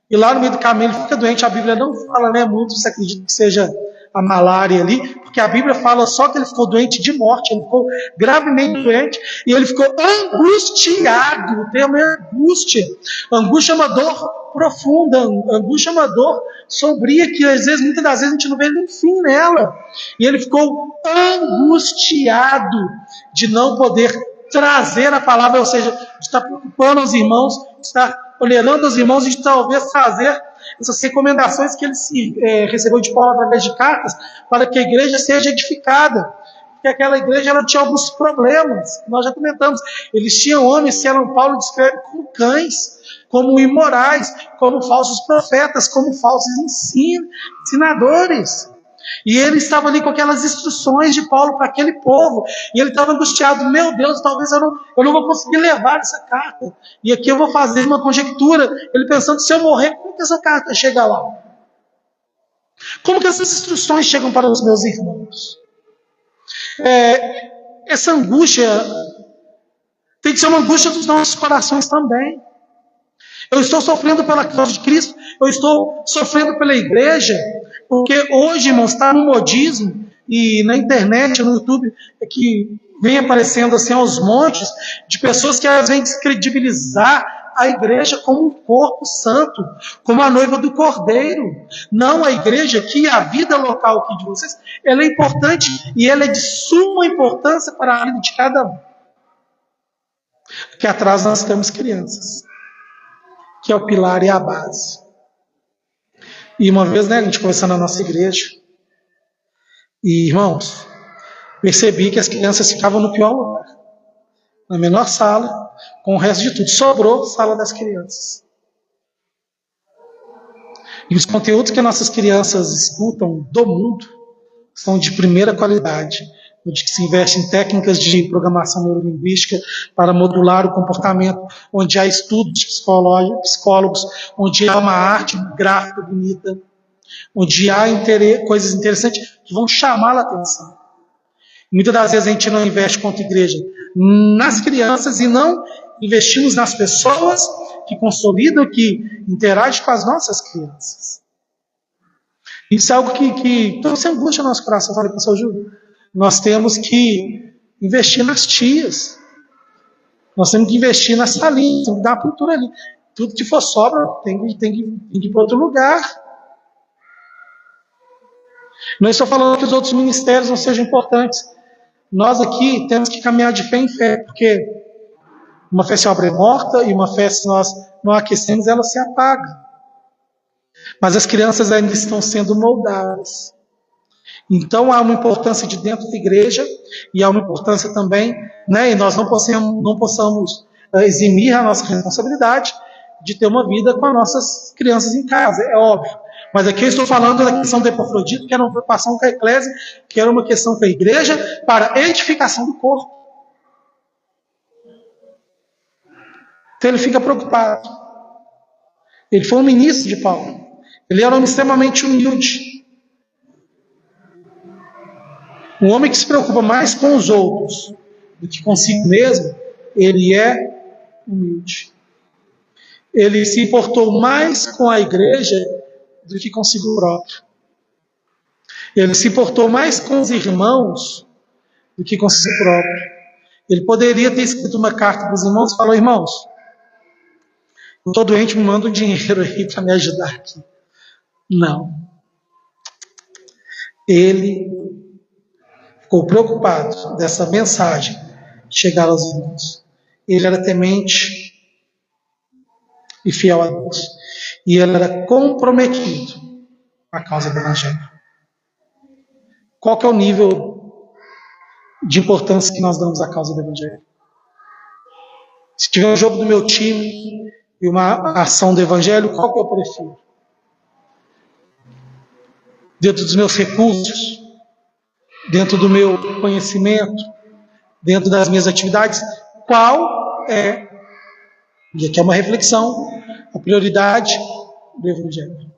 E lá no meio do caminho ele fica doente. A Bíblia não fala, né, muito, você acredita que seja a malária ali, porque a Bíblia fala só que ele ficou doente de morte, ele ficou gravemente doente, e ele ficou angustiado. O termo é angústia. Angústia é uma dor profunda, angústia é uma dor sombria, que às vezes, muitas das vezes, a gente não vê nem fim nela. E ele ficou angustiado de não poder trazer a palavra, ou seja, de estar preocupando os irmãos, de estar tolerando os irmãos, e de talvez trazer essas recomendações que ele recebeu de Paulo através de cartas, para que a igreja seja edificada. Porque aquela igreja ela tinha alguns problemas, nós já comentamos. Eles tinham homens que Paulo descreve como cães, como imorais, como falsos profetas, como falsos ensinadores. E ele estava ali com aquelas instruções de Paulo para aquele povo. E ele estava angustiado. Meu Deus, talvez eu não vou conseguir levar essa carta. E aqui eu vou fazer uma conjectura. Ele pensando, se eu morrer, como que essa carta chega lá? Como que essas instruções chegam para os meus irmãos? Essa angústia Tem que ser uma angústia dos nossos corações também. Eu estou sofrendo pela causa de Cristo, eu estou sofrendo pela igreja, porque hoje, irmãos, está no modismo, e na internet, no YouTube, é que vem aparecendo assim aos montes, de pessoas que elas vêm descredibilizar a igreja como um corpo santo, como a noiva do Cordeiro. Não, a igreja aqui, a vida local aqui de vocês, ela é importante, e ela é de suma importância para a vida de cada um. Aqui atrás nós temos crianças, que é o pilar e a base. E uma vez, a gente conversando na nossa igreja, e irmãos, percebi que as crianças ficavam no pior lugar, na menor sala, com o resto de tudo. Sobrou a sala das crianças. E os conteúdos que nossas crianças escutam do mundo são de primeira qualidade, onde se investe em técnicas de programação neurolinguística para modular o comportamento, onde há estudos psicólogos, onde há uma arte gráfica bonita, onde há coisas interessantes que vão chamar a atenção. Muitas das vezes a gente não investe quanto igreja nas crianças e não investimos nas pessoas que consolidam, que interagem com as nossas crianças. Isso é algo que trouxe angústia no nosso coração. Eu falei, pastor Júlio, nós temos que investir nas tias. Nós temos que investir nas salinhas, temos que dar uma cultura ali. Tudo que for sobra tem que ir para outro lugar. Não estou falando que os outros ministérios não sejam importantes. Nós aqui temos que caminhar de fé em fé, porque uma fé se obra é morta e uma fé, se nós não aquecemos, ela se apaga. Mas as crianças ainda estão sendo moldadas. Então há uma importância de dentro da igreja e há uma importância também, e nós não possamos eximir a nossa responsabilidade de ter uma vida com as nossas crianças em casa, é óbvio. Mas aqui eu estou falando da questão do Epafrodito, que era uma preocupação com a eclésia, que era uma questão com a igreja para a edificação do corpo. Então ele fica preocupado. Ele foi um ministro de Paulo. Ele era um homem extremamente humilde. Um homem que se preocupa mais com os outros do que consigo mesmo, ele é humilde. Ele se importou mais com a igreja do que consigo próprio. Ele se importou mais com os irmãos do que consigo próprio. Ele poderia ter escrito uma carta para os irmãos e falou, irmãos, eu estou doente, me manda um dinheiro aí para me ajudar aqui. Não. Ele ficou preocupado dessa mensagem chegar aos irmãos. Ele era temente e fiel a Deus. E ele era comprometido com a causa do Evangelho. Qual que é o nível de importância que nós damos à causa do Evangelho? Se tiver um jogo do meu time e uma ação do Evangelho, qual que eu prefiro? Dentro dos meus recursos, dentro do meu conhecimento, dentro das minhas atividades, qual é, e aqui é uma reflexão, a prioridade do Evangelho?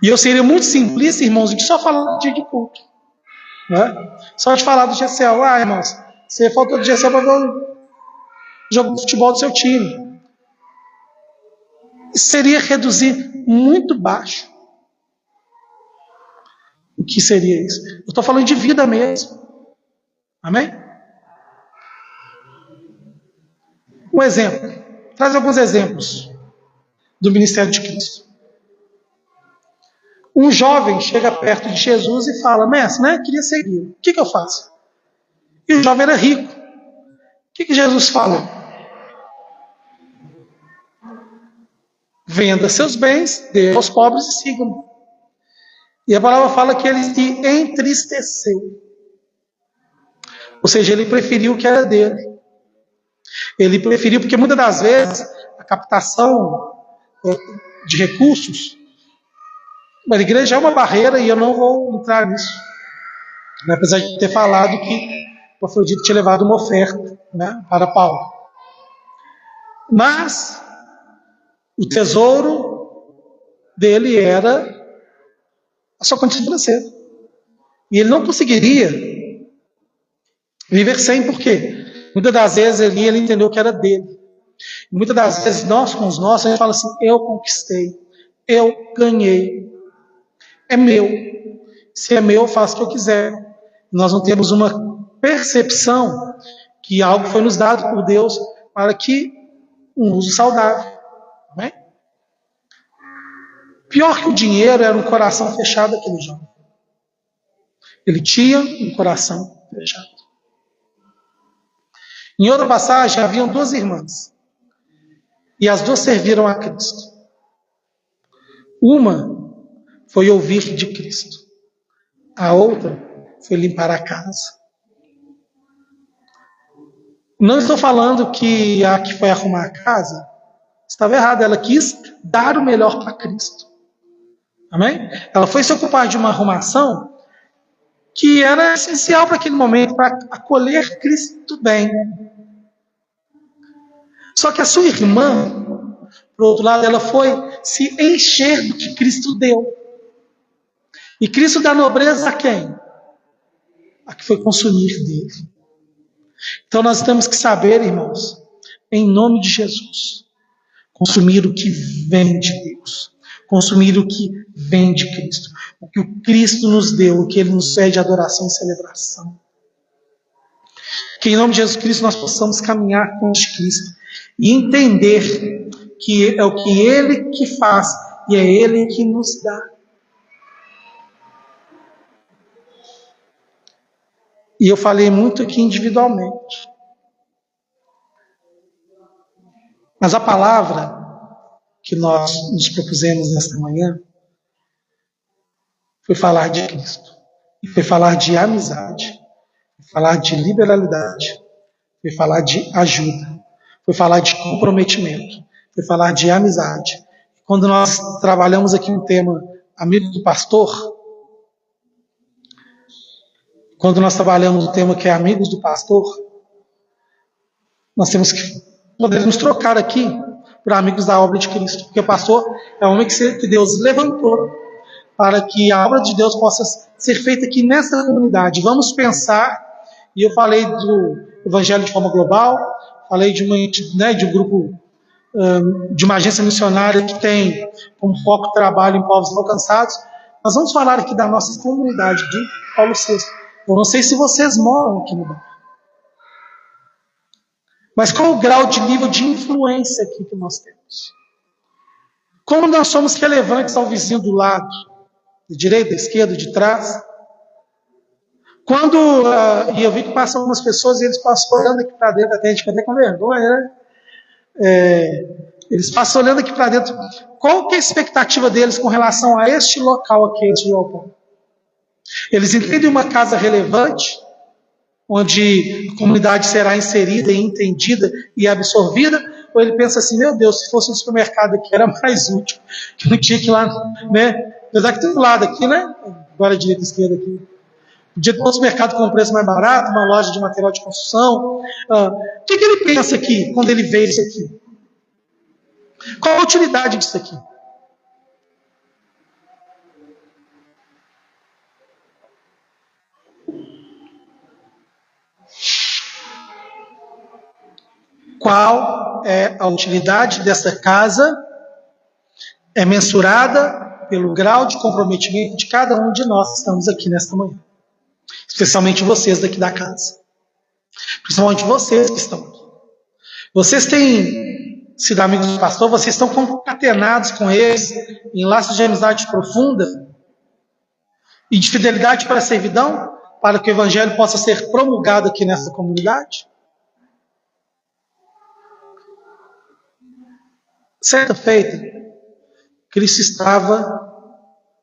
E eu seria muito simplista, irmãos, de só falar do dia de culto. Né? Só de falar do GCL. Irmãos, você faltou do GCL para ver o jogo de futebol do seu time. Isso seria reduzir muito baixo. O que seria isso? Eu estou falando de vida mesmo. Amém? Um exemplo. Traz alguns exemplos do ministério de Cristo. Um jovem chega perto de Jesus e fala, mestre, queria seguir. O que eu faço? E o jovem era rico. O que Jesus falou? Venda seus bens, dê aos pobres e sigam-me. E a palavra fala que ele se entristeceu. Ou seja, ele preferiu o que era dele. Ele preferiu, porque muitas das vezes a captação de recursos, mas a igreja é uma barreira e eu não vou entrar nisso. Apesar de ter falado que o Afrodito tinha levado uma oferta para Paulo. Mas o tesouro dele era a sua condição financeira. E ele não conseguiria Viver sem por quê? Muitas das vezes ele entendeu que era dele. Muitas das vezes nós com os nossos, a gente fala assim, eu conquistei, eu ganhei, é meu. Se é meu, eu faço o que eu quiser. Nós não temos uma percepção que algo foi nos dado por Deus para que um uso saudável. Não é? Pior que o dinheiro era um coração fechado daquele jovem. Ele tinha um coração fechado. Em outra passagem, haviam duas irmãs. E as duas serviram a Cristo. Uma foi ouvir de Cristo. A outra foi limpar a casa. Não estou falando que a que foi arrumar a casa estava errada. Ela quis dar o melhor para Cristo. Amém? Ela foi se ocupar de uma arrumação que era essencial para aquele momento, para acolher Cristo bem. Só que a sua irmã, por outro lado, ela foi se encher do que Cristo deu. E Cristo dá nobreza a quem? A que foi consumir dele. Então nós temos que saber, irmãos, em nome de Jesus, consumir o que vem de Deus. Consumir o que vem de Cristo. O que o Cristo nos deu, o que Ele nos pede adoração e celebração. Que em nome de Jesus Cristo nós possamos caminhar com Cristo e entender que é o que Ele que faz e é Ele que nos dá. E eu falei muito aqui individualmente. Mas a palavra que nós nos propusemos nesta manhã foi falar de Cristo. E foi falar de amizade. Foi falar de liberalidade. Foi falar de ajuda. Foi falar de comprometimento. Foi falar de amizade. Quando nós trabalhamos aqui um tema amigo do pastor, quando nós trabalhamos um tema que é amigos do pastor, nós temos que poder nos trocar aqui por amigos da obra de Cristo. Porque o pastor é o homem que Deus levantou para que a obra de Deus possa ser feita aqui nessa comunidade. Vamos pensar, e eu falei do Evangelho de forma global, falei de um grupo, de uma agência missionária que tem como foco trabalho em povos não alcançados. Nós vamos falar aqui da nossa comunidade de Paulo VI. Eu não sei se vocês moram aqui no bairro, mas qual o grau de nível de influência aqui que nós temos? Como nós somos relevantes ao vizinho do lado, de direita, de esquerda, de trás? E eu vi que passam algumas pessoas e eles passam olhando aqui para dentro, até a gente fica até com vergonha, né? Eles passam olhando aqui para dentro. Qual que é a expectativa deles com relação a este local aqui, este local? Eles entendem uma casa relevante, onde a comunidade será inserida e entendida e absorvida, ou ele pensa assim, meu Deus, se fosse um supermercado aqui era mais útil, que não tinha que ir lá, né? Apesar que tem um lado aqui, né? Agora direita e esquerda aqui. Podia ter um supermercado com um preço mais barato, uma loja de material de construção. O que ele pensa aqui, quando ele vê isso aqui? Qual a utilidade disso aqui? Qual é a utilidade dessa casa? É mensurada pelo grau de comprometimento de cada um de nós que estamos aqui nesta manhã. Especialmente vocês daqui da casa. Principalmente vocês que estão aqui. Vocês têm sido amigos do pastor, vocês estão concatenados com eles em laços de amizade profunda e de fidelidade para a servidão, para que o evangelho possa ser promulgado aqui nessa comunidade? Certa feita, Cristo estava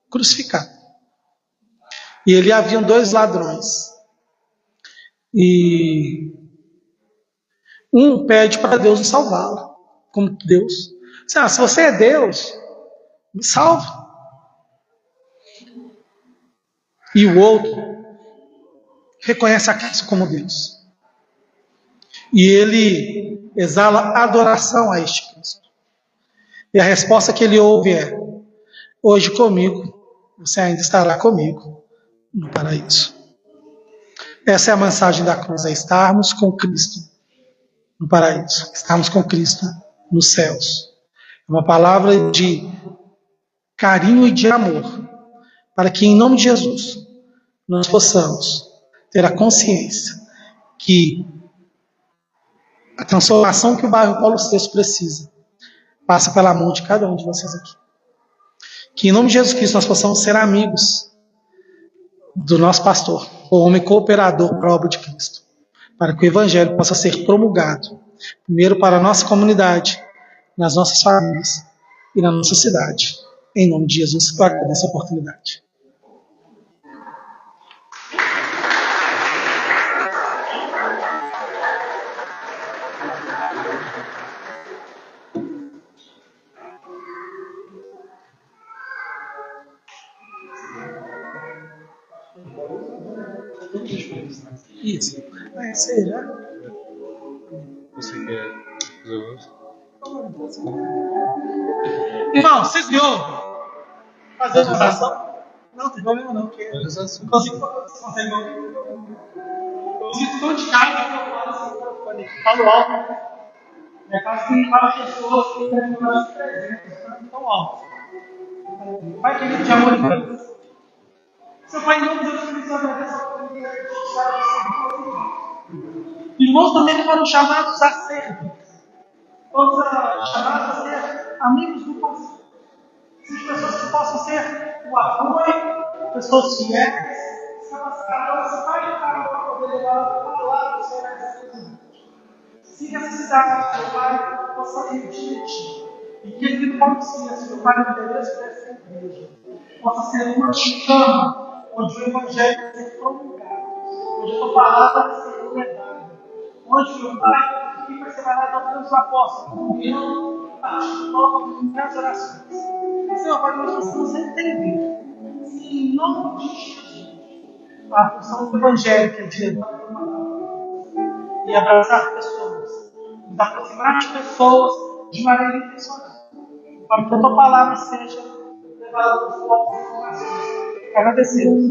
crucificado. E ali haviam dois ladrões. E um pede para Deus salvá-lo. Como Deus. Se você é Deus, me salva. E o outro reconhece a Cristo como Deus. E ele exala adoração a este Cristo. E a resposta que ele ouve é: hoje comigo, você ainda estará comigo no paraíso. Essa é a mensagem da cruz, é estarmos com Cristo no paraíso, estarmos com Cristo nos céus. É uma palavra de carinho e de amor, para que em nome de Jesus nós possamos ter a consciência que a transformação que o bairro Paulo VI precisa passa pela mão de cada um de vocês aqui. Que em nome de Jesus Cristo nós possamos ser amigos do nosso pastor, o homem cooperador para a obra de Cristo, para que o Evangelho possa ser promulgado, primeiro para a nossa comunidade, nas nossas famílias e na nossa cidade. Em nome de Jesus, eu agradeço essa oportunidade. Isso. É, seja. Você quer Irmão, vocês me ouvem? Fazendo oração? Não, tem problema não. Você consegue ouvir? Eu sinto tão de cara que eu falo assim, eu falo alto. É quase que fala pessoas que têm mais de 300, tão alto. Pai querido de amor e Deus. Seu Pai, em nome de Deus, Cristo, agradeço a oportunidade de estar aqui. Irmãos também foram chamados a ser. Todos chamados a ser amigos do pastor. Sejam pessoas que possam ser o apoio, pessoas fiéis, capacitadas para poder levar a palavra do Senhor a essas pessoas. Se necessitar, meu Pai, possa ir de ti. E que ele consiga, meu Pai, no endereço dessa igreja, possa ser uma chama onde o Evangelho vai ser promulgado, onde a tua palavra vai ser pregada, onde, meu Pai, que vai ser mandado aos teus apóstolos, comunhão, participando das orações. Senhor, Pai, nós precisamos entender, em nome de Jesus, a função do Evangelho que é de levar a tua palavra e abraçar pessoas, nos aproximar de pessoas de maneira intencional, para que a tua palavra seja levada aos povos e nações. Agradecemos.